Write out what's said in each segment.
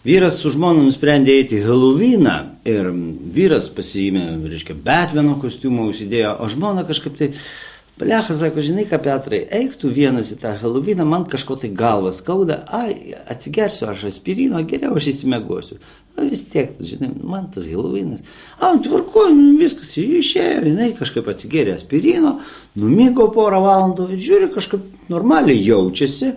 Vyras su žmona nusprendė eiti į Helovyną ir vyras pasiėmė, reiškia, Batmano kostiumą užsidėjo, o žmona kažkaip tai, blecha, sako, žinai ką, Petrai, eik tu vienas į tą Helovyną, man kažko tai galvas skauda, atsigersiu aš aspirino, geriau aš įsimegosiu. Na vis tiek, žinai, man tas Helovynas. Tvarkoju, viskas, išėjo, jinai kažkaip atsigerė aspirino, numigo porą valandų, žiūri, kažkaip normaliai jaučiasi.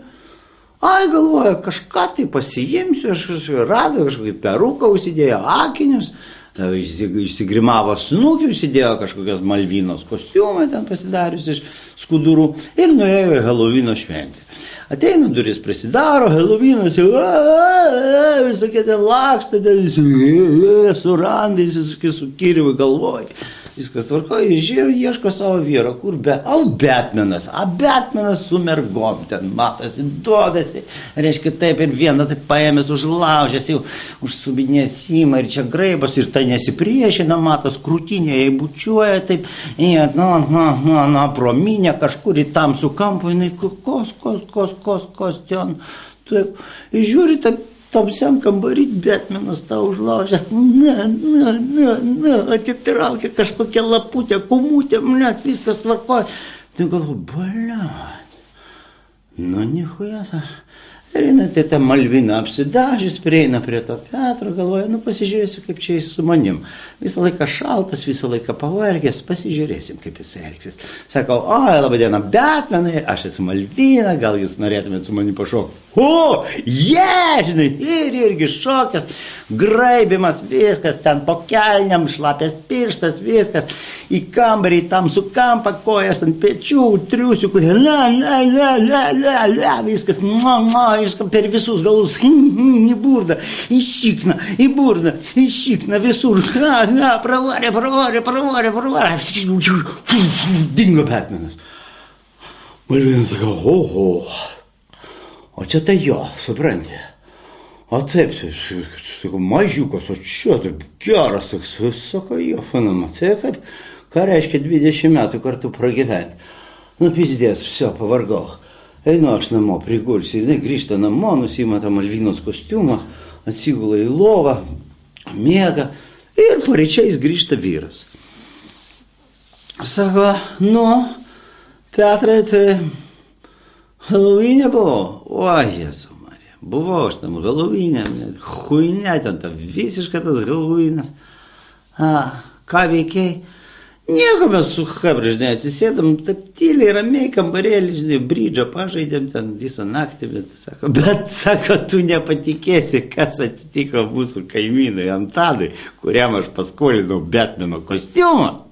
Galvoja, kažką tai pasiimsiu, aš rado kažkokį peruką užsidėjo, akinius, išsigrimavo snukį, užsidėjo kažkokios Malvinos kostiumą, ten pasidarius iš skudurų ir nuėjo į Helovino šventę. Ateina duris prasidaro, Helovinas jau visokie ten laksta, su randais, visokie su kirivai galvoj. Viskas tvarkoja, žiūrėjau, ieško savo vyro, kur Batmanas, Batmanas su mergom, ten matosi, duodasi, reiškia taip ir vieną taip paėmęs užlaužęs, jau užsubinės įmą ir čia graibas ir tai nesipriešina, matos, krūtinė, jai bučiuoja, taip, pro minę kažkur į tamsų kampą, jinai kos ten, taip, ir žiūri, taip, tamsiam kambaryt Batmanas tau užlaužęs, atitraukė kažkokią laputę, kumutę, viskas tvarkoja. Tai galvoju, nichuja. Ir jinai tai tą Malviną apsidažius, prieina prie to Petro, galvoja, pasižiūrėsiu, kaip čia jis su manim. Visą laiką šaltas, visą laiką pavargęs, pasižiūrėsim, kaip jis elgsis. Sakau, laba diena, Batmanai, aš esu Malvina, gal jūs norėtumėt su manim pašokti? Žinai, ir irgi šokęs, graibimas, viskas, ten po kelniam, šlapės pirštas, viskas, į kambarį, tam su kampą, kojas ant pečių, triusių, viskas, per visus galus, į burną, į šikną, visur, pravarė, dingo Batmanas. Malvinas sako, o čia tai jo, supranti. O taip, mažiukas, o čia taip geras toks, sako, jo, fenomenas, ką reiškia 20 metų kartu pragyventi. Pizdės, viso, pavargau. Einu aš namo, prigulsiu, jinai grįžta namo, nusima tą Malvinos kostiumą, atsigula į lovą, miega ir paryčiais grįžta vyras. Sako, Petrai, tai Helovyne buvau? Jezu Marija, buvau aš tam Helovyne, chuinia ten, visiškai tas Helovynas. Ką veikiai? Nieko mes su Hebra, žinai, atsisėdam, taip tyliai, ramiai, kambarėlį, žinai, brydžą pažaidėm ten visą naktį, bet, sako, tu nepatikėsi, kas atsitiko mūsų kaimynui Antadui, kuriam aš paskolinau Batmano kostiumą.